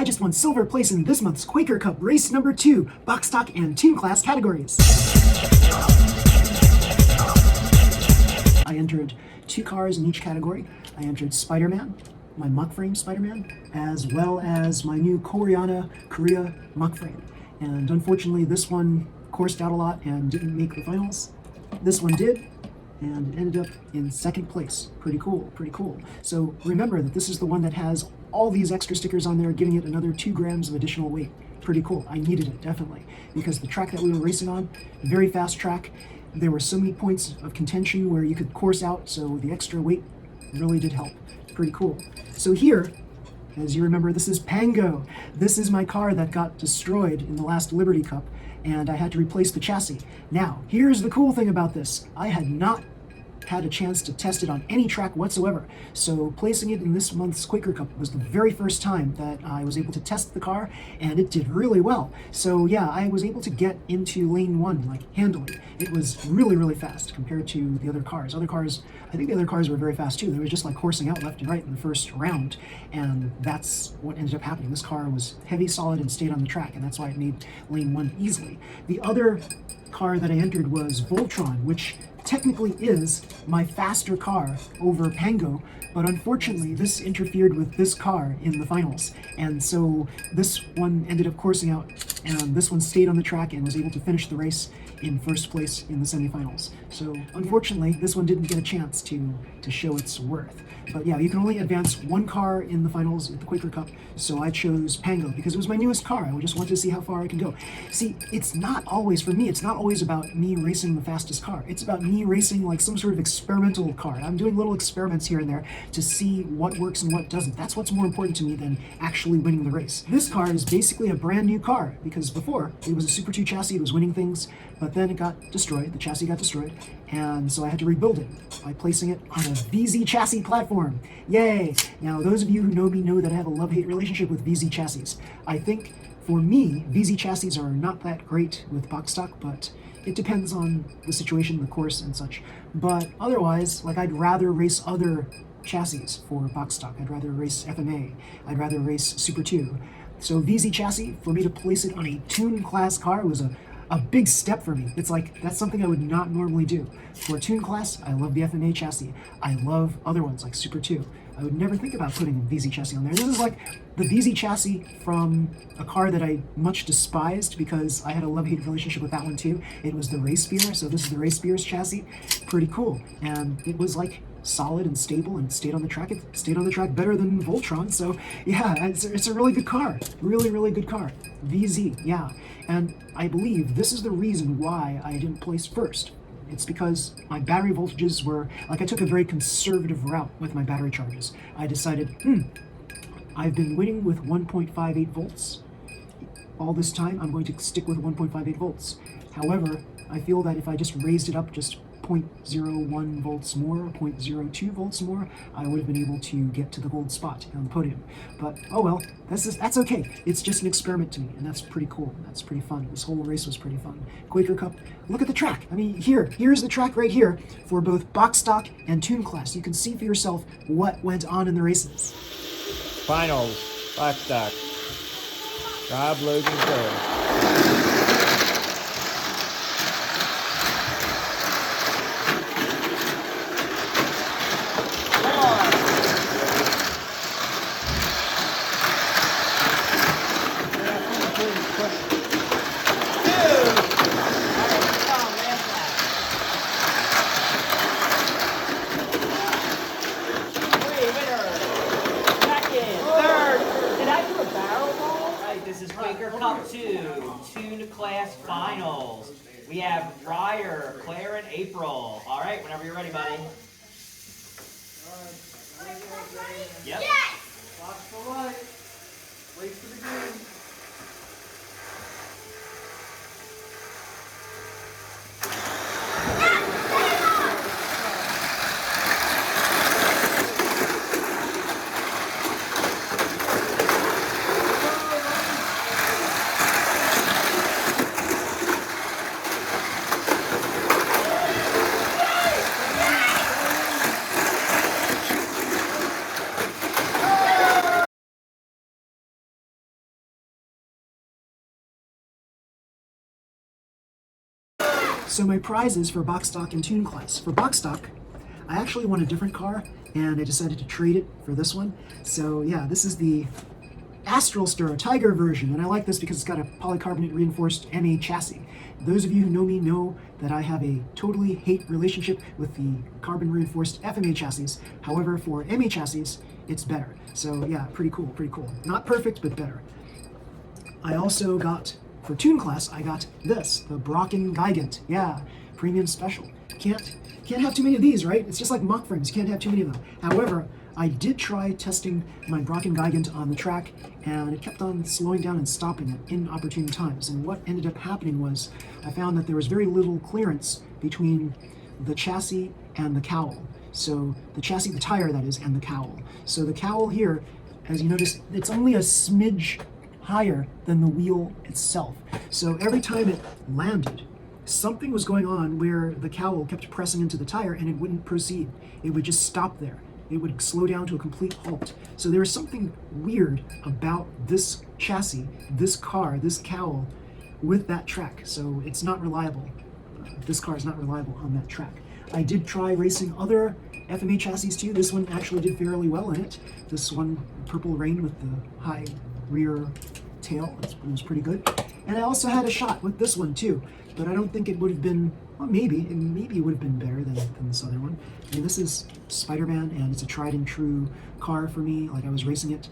I just won silver place in this month's Quaker Cup race number 2, box stock and tune class categories. I entered 2 cars in each category. I entered Spider-Man, my muck frame Spider-Man, as well as my new Korea muck frame. And unfortunately, this one coursed out a lot and didn't make the finals. This one did, and it ended up in second place. Pretty cool, pretty cool. So remember that this is the one that has all these extra stickers on there, giving it another 2 grams of additional weight. Pretty cool. I needed it, definitely, because the track that we were racing on, very fast track. There were so many points of contention where you could course out, so the extra weight really did help. Pretty cool. So here, as you remember, this is Pango. This is my car that got destroyed in the last Liberty Cup, and I had to replace the chassis. Now, here's the cool thing about this. I had not had a chance to test it on any track whatsoever. So placing it in this month's Quaker Cup was the very first time that I was able to test the car, and it did really well. So yeah, I was able to get into lane 1 like handily. It was really, really fast compared to the other cars. I think the other cars were very fast too. They were just like coursing out left and right in the first round, and that's what ended up happening. This car was heavy, solid, and stayed on the track, and that's why it made lane 1 easily. The other car that I entered was Voltron, which technically is my faster car over Pango, but unfortunately this interfered with this car in the finals, and so this one ended up coursing out, and this one stayed on the track and was able to finish the race in first place in the semifinals. So unfortunately this one didn't get a chance to show its worth. But yeah, you can only advance 1 car in the finals at the Quaker Cup, so I chose Pango because it was my newest car. I just wanted to see how far I can go. See, it's not always, for me, it's not always about me racing the fastest car. It's about me racing like some sort of experimental car. I'm doing little experiments here and there to see what works and what doesn't. That's what's more important to me than actually winning the race. This car is basically a brand new car because before it was a Super 2 chassis, it was winning things, but then it got destroyed, the chassis got destroyed, and so I had to rebuild it by placing it on a VZ chassis platform. Yay! Now, those of you who know me know that I have a love-hate relationship with VZ chassis. I think, for me, VZ chassis are not that great with box stock, but it depends on the situation, the course, and such. But otherwise, like, I'd rather race other chassis for box stock. I'd rather race FMA. I'd rather race Super 2. So VZ chassis, for me to place it on a tune class car was a big step for me. It's like, that's something I would not normally do. For a tune class, I love the FMA chassis. I love other ones like Super 2. I would never think about putting a VZ chassis on there. This is like the VZ chassis from a car that I much despised because I had a love-hate relationship with that one too. It was the Race Spear, so this is the Race Spear's chassis. Pretty cool. And it was like solid and stable and stayed on the track. It stayed on the track better than Voltron, so yeah, it's a really good car. Really, really good car. VZ, yeah. And I believe this is the reason why I didn't place first. It's because my battery voltages were, like, I took a very conservative route with my battery charges. I decided, I've been winning with 1.58 volts. All this time, I'm going to stick with 1.58 volts. However, I feel that if I just raised it up just 0.01 volts more, 0.02 volts more, I would have been able to get to the gold spot on the podium. But oh well, that's okay. It's just an experiment to me, and that's pretty cool. That's pretty fun. This whole race was pretty fun. Quaker Cup, look at the track. I mean, here's the track right here for both box stock and tune class. You can see for yourself what went on in the races. Finals, box stock. Rob Logan third. This is Quaker Cup 2, Tune Class Finals. We have Ryer, Claire, and April. All right, whenever you're ready, buddy. Yep. Yes! Box for light. Wait for the green. So my prizes for box stock and tune class. For box stock, I actually won a different car, and I decided to trade it for this one. So yeah, this is the Astral Star Tiger version, and I like this because it's got a polycarbonate reinforced MA chassis. Those of you who know me know that I have a totally hate relationship with the carbon reinforced FMA chassis. However, for MA chassis, it's better. So yeah, pretty cool, pretty cool. Not perfect, but better. I also got, for tune class, I got this, the Brocken Gigant. Yeah, premium special. Can't have too many of these, right? It's just like mock frames, you can't have too many of them. However, I did try testing my Brocken Gigant on the track, and it kept on slowing down and stopping at inopportune times. And what ended up happening was I found that there was very little clearance between the chassis and the cowl. So the chassis, the tire that is, and the cowl. So the cowl here, as you notice, it's only a smidge higher than the wheel itself. So every time it landed, something was going on where the cowl kept pressing into the tire and it wouldn't proceed. It would just stop there. It would slow down to a complete halt. So there was something weird about this chassis, this car, this cowl with that track. So it's not reliable. This car is not reliable on that track. I did try racing other FMA chassis too. This one actually did fairly well in it. This one, Purple Rain with the high rear tail, it was pretty good. And I also had a shot with this one too, but I don't think it would have been, well, maybe it would have been better than this other one. I mean, this is Spider-Man, and it's a tried and true car for me. Like, I was racing it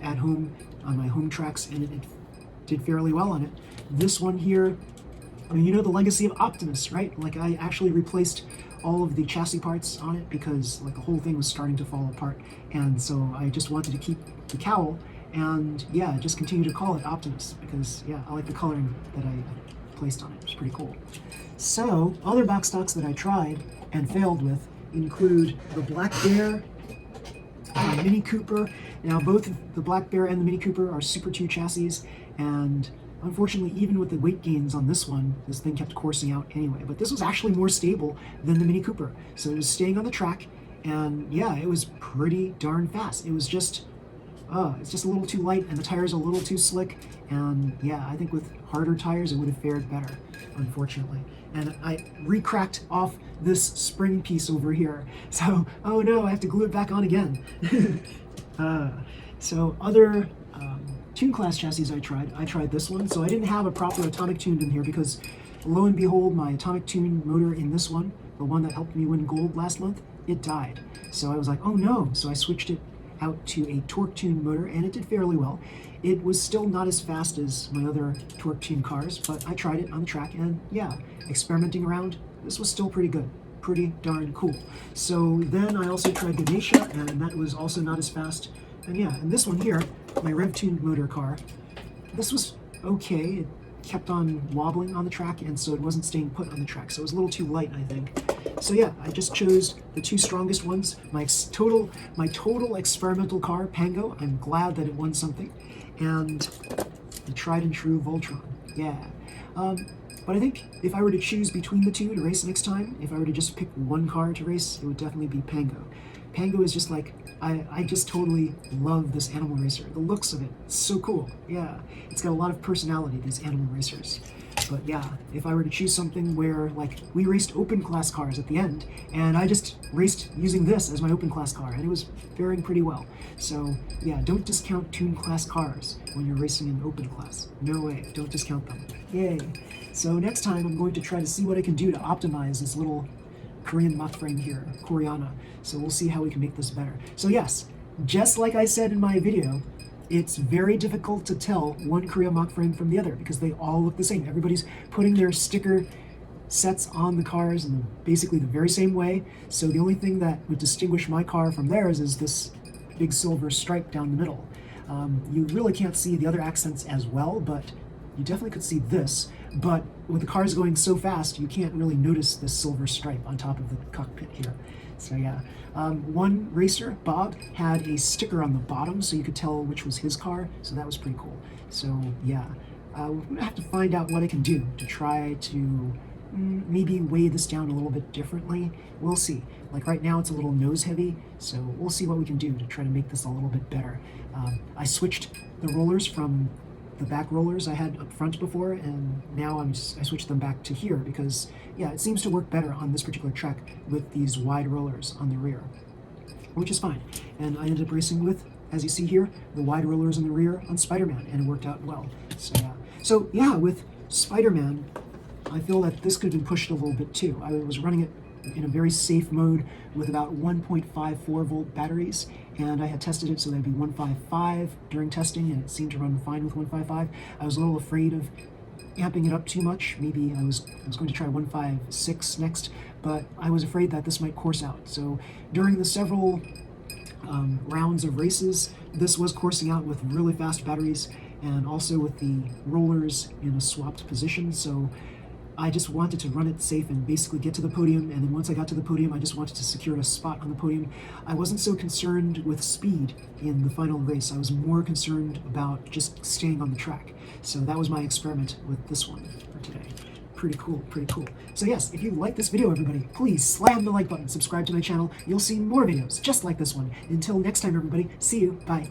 at home on my home tracks, and it did fairly well on it. This one here, I mean, you know the legacy of Optimus, right? Like, I actually replaced all of the chassis parts on it because like the whole thing was starting to fall apart, and so I just wanted to keep the cowl, and yeah, just continue to call it Optimus because yeah, I like the coloring that I placed on it. It was pretty cool. So other box stocks that I tried and failed with include the Black Bear, Mini Cooper. Now both the Black Bear and the Mini Cooper are Super 2 chassis, and unfortunately, even with the weight gains on this one, this thing kept coursing out anyway. But this was actually more stable than the Mini Cooper. So it was staying on the track, and yeah, it was pretty darn fast. It was just, it's just a little too light, and the tires a little too slick. And yeah, I think with harder tires, it would have fared better, unfortunately. And I re-cracked off this spring piece over here. So, oh no, I have to glue it back on again. So other tune class chassis I tried this one. So I didn't have a proper atomic tune in here because lo and behold, my atomic tune motor in this one, the one that helped me win gold last month, it died. So I was like, oh no. So I switched it out to a torque tune motor, and it did fairly well. It was still not as fast as my other torque tune cars, but I tried it on the track, and yeah, experimenting around, this was still pretty good. Pretty darn cool. So then I also tried the Dacia, and that was also not as fast. And yeah, and this one here, my rev-tuned motor car, this was okay. It kept on wobbling on the track, and so it wasn't staying put on the track. So it was a little too light, I think. So yeah, I just chose the two strongest ones. My total experimental car, Pango. I'm glad that it won something, and the tried and true Voltron. Yeah. But I think if I were to choose between the two to race next time, if I were to just pick one car to race, it would definitely be Pango. Pango is just like, I just totally love this animal racer. The looks of it, it's so cool. Yeah, it's got a lot of personality, these animal racers. But yeah, if I were to choose something where, like, we raced open class cars at the end, and I just raced using this as my open class car, and it was faring pretty well. So yeah, don't discount tune class cars when you're racing in open class. No way, don't discount them. Yay. So next time I'm going to try to see what I can do to optimize this little Korean mock frame here, Koreana. So we'll see how we can make this better. So yes, just like I said in my video, it's very difficult to tell one Korea mock frame from the other because they all look the same. Everybody's putting their sticker sets on the cars in basically the very same way. So the only thing that would distinguish my car from theirs is this big silver stripe down the middle. You really can't see the other accents as well, but you definitely could see this. But with the cars going so fast, you can't really notice this silver stripe on top of the cockpit here. So yeah, one racer, Bob, had a sticker on the bottom so you could tell which was his car, so that was pretty cool. So yeah, we're gonna have to find out what I can do to try to maybe weigh this down a little bit differently. We'll see. Like right now it's a little nose heavy, so we'll see what we can do to try to make this a little bit better. I switched the rollers from the back rollers I had up front before, and now I switched them back to here because, yeah, it seems to work better on this particular track with these wide rollers on the rear, which is fine. And I ended up racing with, as you see here, the wide rollers in the rear on Spider-Man, and it worked out well. So yeah, with Spider-Man, I feel that this could have been pushed a little bit too. I was running it in a very safe mode with about 1.54 volt batteries, and I had tested it so that it'd be 155 during testing, and it seemed to run fine with 155. I was a little afraid of amping it up too much. Maybe I was going to try 156 next, but I was afraid that this might course out. So during the several rounds of races, this was coursing out with really fast batteries and also with the rollers in a swapped position. So I just wanted to run it safe and basically get to the podium, and then once I got to the podium, I just wanted to secure a spot on the podium. I wasn't so concerned with speed in the final race. I was more concerned about just staying on the track. So that was my experiment with this one for today. Pretty cool, pretty cool. So yes, if you like this video, everybody, please slam the like button, subscribe to my channel. You'll see more videos just like this one. Until next time, everybody, see you, bye.